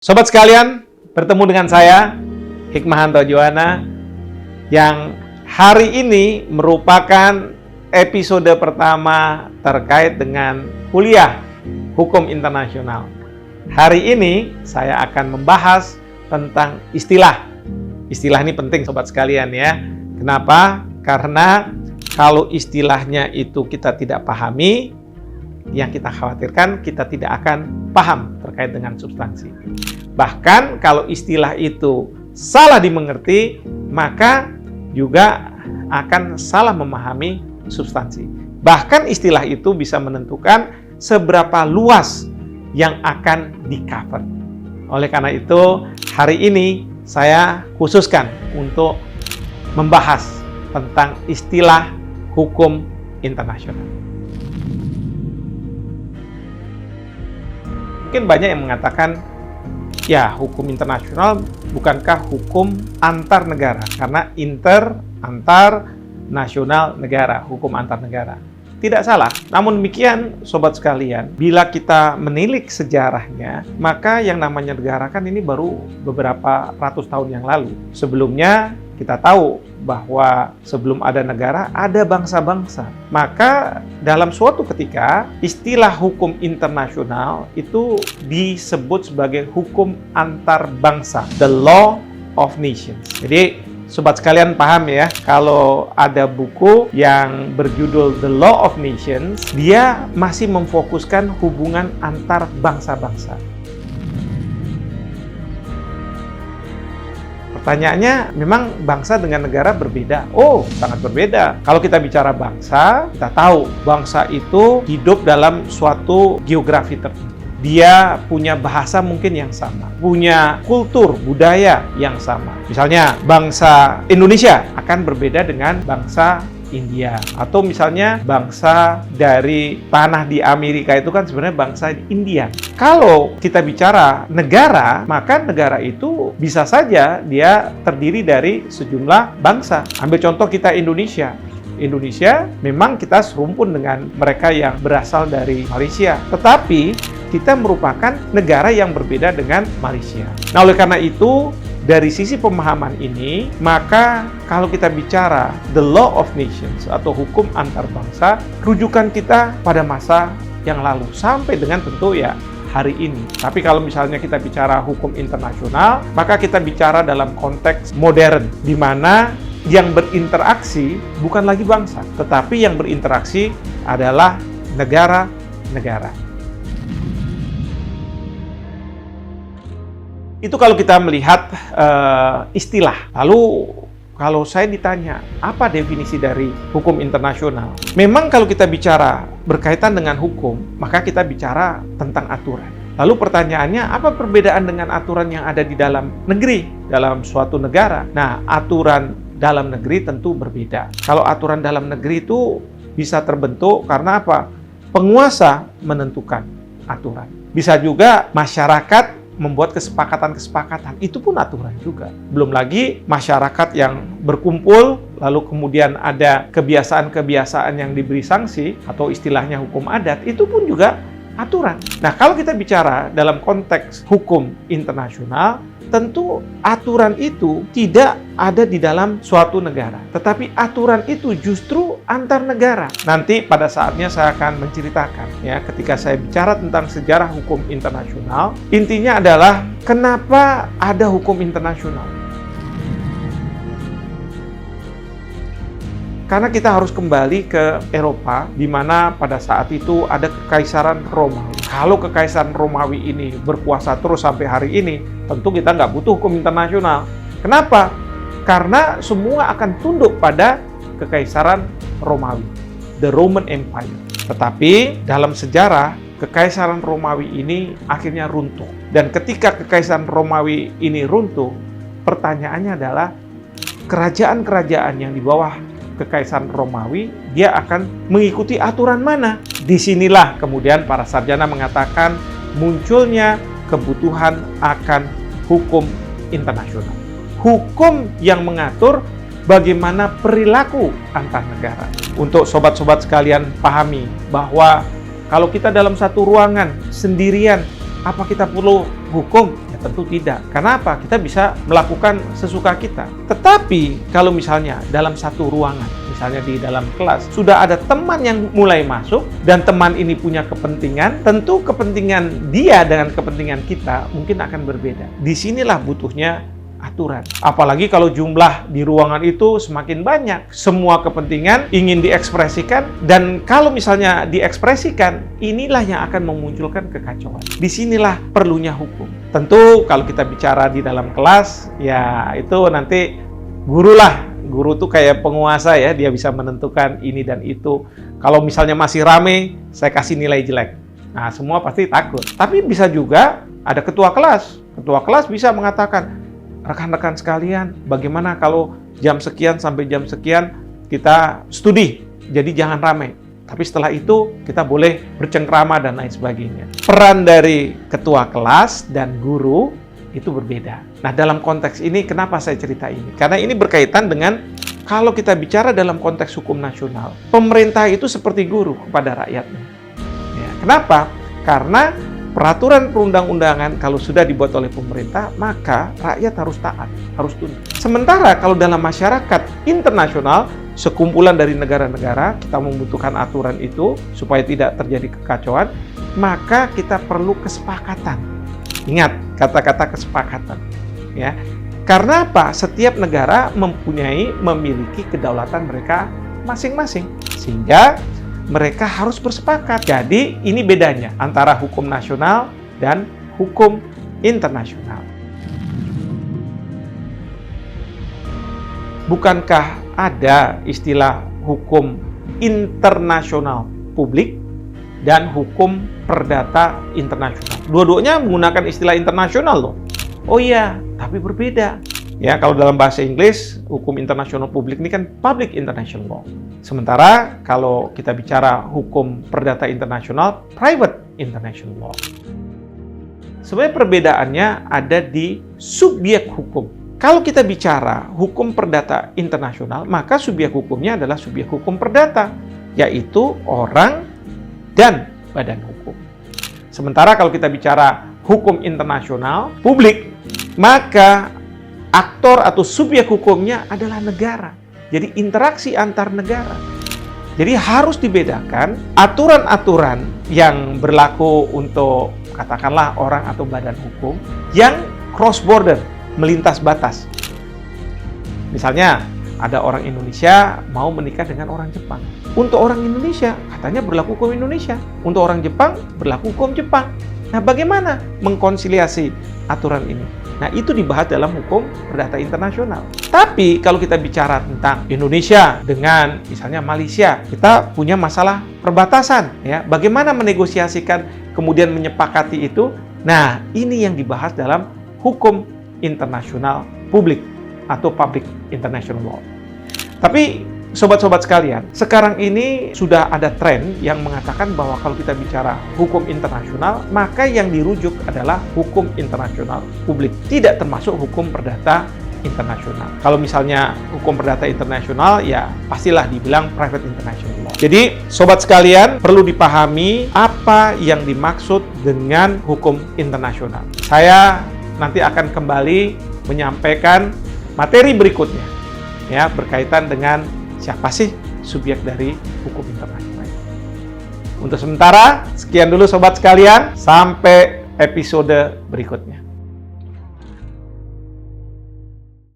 Sobat sekalian, bertemu dengan saya, Hikmahanto Juwana, yang hari ini merupakan episode pertama terkait dengan kuliah Hukum Internasional. Hari ini saya akan membahas tentang istilah. Istilah ini penting sobat sekalian ya. Kenapa? Karena kalau istilahnya itu kita tidak pahami, yang kita khawatirkan kita tidak akan paham terkait dengan substansi. Bahkan kalau istilah itu salah dimengerti, maka juga akan salah memahami substansi. Bahkan istilah itu bisa menentukan seberapa luas yang akan di-cover. Oleh karena itu, hari ini saya khususkan untuk membahas tentang istilah hukum internasional. Mungkin banyak yang mengatakan, ya hukum internasional bukankah hukum antar negara? Karena antar nasional negara, hukum antar negara. Tidak salah. Namun demikian, sobat sekalian, bila kita menilik sejarahnya, maka yang namanya negara kan ini baru beberapa ratus tahun yang lalu. Sebelumnya, kita tahu bahwa sebelum ada negara, ada bangsa-bangsa. Maka dalam suatu ketika, istilah hukum internasional itu disebut sebagai hukum antar bangsa, the law of nations. Jadi, sobat sekalian paham ya, kalau ada buku yang berjudul The Law of Nations, dia masih memfokuskan hubungan antar bangsa-bangsa. Pertanyaannya, memang bangsa dengan negara berbeda? Oh, sangat berbeda. Kalau kita bicara bangsa, kita tahu bangsa itu hidup dalam suatu geografi tertentu. Dia punya bahasa mungkin yang sama, punya kultur, budaya yang sama. Misalnya, bangsa Indonesia akan berbeda dengan bangsa India. Atau misalnya bangsa dari tanah di Amerika itu kan sebenarnya bangsa India. Kalau kita bicara negara, maka negara itu bisa saja dia terdiri dari sejumlah bangsa. Ambil contoh kita Indonesia. Indonesia memang kita serumpun dengan mereka yang berasal dari Malaysia. Tetapi kita merupakan negara yang berbeda dengan Malaysia. Nah, oleh karena itu, dari sisi pemahaman ini, maka kalau kita bicara the law of nations atau hukum antar bangsa, rujukan kita pada masa yang lalu sampai dengan tentu ya hari ini. Tapi kalau misalnya kita bicara hukum internasional, maka kita bicara dalam konteks modern, di mana yang berinteraksi bukan lagi bangsa, tetapi yang berinteraksi adalah negara-negara. Itu kalau kita melihat istilah. Lalu kalau saya ditanya, apa definisi dari hukum internasional? Memang kalau kita bicara berkaitan dengan hukum, maka kita bicara tentang aturan. Lalu pertanyaannya, apa perbedaan dengan aturan yang ada di dalam negeri, dalam suatu negara? Nah, aturan dalam negeri tentu berbeda. Kalau aturan dalam negeri itu bisa terbentuk karena apa? Penguasa menentukan aturan. Bisa juga masyarakat membuat kesepakatan-kesepakatan, itu pun aturan juga. Belum lagi masyarakat yang berkumpul, lalu kemudian ada kebiasaan-kebiasaan yang diberi sanksi, atau istilahnya hukum adat, itu pun juga aturan. Nah, kalau kita bicara dalam konteks hukum internasional, tentu aturan itu tidak ada di dalam suatu negara. Tetapi aturan itu justru antar negara. Nanti pada saatnya saya akan menceritakan ya, ketika saya bicara tentang sejarah hukum internasional, intinya adalah kenapa ada hukum internasional. Karena kita harus kembali ke Eropa, di mana pada saat itu ada Kekaisaran Romawi. Kalau Kekaisaran Romawi ini berkuasa terus sampai hari ini, tentu kita nggak butuh hukum internasional. Kenapa? Karena semua akan tunduk pada Kekaisaran Romawi, the Roman Empire. Tetapi dalam sejarah, Kekaisaran Romawi ini akhirnya runtuh. Dan ketika Kekaisaran Romawi ini runtuh, pertanyaannya adalah kerajaan-kerajaan yang di bawah Kekaisaran Romawi, dia akan mengikuti aturan mana? Disinilah kemudian para sarjana mengatakan munculnya kebutuhan akan hukum internasional. Hukum yang mengatur bagaimana perilaku antar negara. Untuk sobat-sobat sekalian pahami bahwa kalau kita dalam satu ruangan sendirian, apa kita perlu hukum? Ya Tentu tidak. Karena apa? Kita bisa melakukan sesuka kita. Tetapi kalau misalnya dalam satu ruangan, misalnya di dalam kelas, sudah ada teman yang mulai masuk, dan teman ini punya kepentingan, tentu kepentingan dia dengan kepentingan kita mungkin akan berbeda. Disinilah butuhnya aturan. Apalagi kalau jumlah di ruangan itu semakin banyak, semua kepentingan ingin diekspresikan, dan kalau misalnya diekspresikan, inilah yang akan memunculkan kekacauan. Disinilah perlunya hukum. Tentu kalau kita bicara di dalam kelas, ya itu nanti guru lah. Guru tuh kayak penguasa ya, dia bisa menentukan ini dan itu. Kalau misalnya masih rame, saya kasih nilai jelek. Nah, semua pasti takut. Tapi bisa juga ada ketua kelas. Ketua kelas bisa mengatakan, rekan-rekan sekalian, bagaimana kalau jam sekian sampai jam sekian kita studi, jadi jangan ramai. Tapi setelah itu kita boleh bercengkrama dan lain sebagainya. Peran dari ketua kelas dan guru itu berbeda. Nah, dalam konteks ini kenapa saya cerita ini? Karena ini berkaitan dengan kalau kita bicara dalam konteks hukum nasional, pemerintah itu seperti guru kepada rakyatnya. Ya, kenapa? Karena peraturan perundang-undangan kalau sudah dibuat oleh pemerintah, maka rakyat harus taat, harus tunduk. Sementara kalau dalam masyarakat internasional, sekumpulan dari negara-negara, kita membutuhkan aturan itu supaya tidak terjadi kekacauan, maka kita perlu kesepakatan. Ingat kata-kata kesepakatan, ya. Karena apa? Setiap negara memiliki kedaulatan mereka masing-masing, sehingga mereka harus bersepakat. Jadi ini bedanya antara hukum nasional dan hukum internasional. Bukankah ada istilah hukum internasional publik dan hukum perdata internasional? Dua-duanya menggunakan istilah internasional loh. Oh iya, tapi berbeda. Ya, kalau dalam bahasa Inggris, hukum internasional publik ini kan public international law. Sementara kalau kita bicara hukum perdata internasional, private international law. Sebenarnya perbedaannya ada di subjek hukum. Kalau kita bicara hukum perdata internasional, maka subjek hukumnya adalah subjek hukum perdata, yaitu orang dan badan hukum. Sementara kalau kita bicara hukum internasional publik, maka aktor atau subjek hukumnya adalah negara. Jadi interaksi antar negara. Jadi harus dibedakan aturan-aturan yang berlaku untuk katakanlah orang atau badan hukum yang cross border, melintas batas. Misalnya ada orang Indonesia mau menikah dengan orang Jepang. Untuk orang Indonesia katanya berlaku hukum Indonesia. Untuk orang Jepang berlaku hukum Jepang. Nah, bagaimana mengkonsiliasi aturan ini? Nah, itu dibahas dalam hukum perdata internasional. Tapi kalau kita bicara tentang Indonesia dengan misalnya Malaysia, kita punya masalah perbatasan, ya. Bagaimana menegosiasikan kemudian menyepakati itu? Nah, ini yang dibahas dalam hukum internasional publik atau public international law. Tapi sobat-sobat sekalian, sekarang ini sudah ada tren yang mengatakan bahwa kalau kita bicara hukum internasional, maka yang dirujuk adalah hukum internasional publik, tidak termasuk hukum perdata internasional. Kalau misalnya hukum perdata internasional, ya pastilah dibilang private international law. Jadi, sobat sekalian, perlu dipahami apa yang dimaksud dengan hukum internasional. Saya nanti akan kembali menyampaikan materi berikutnya, ya, berkaitan dengan siapa sih subjek dari hukum internasional. Untuk sementara, sekian dulu sobat sekalian. Sampai episode berikutnya.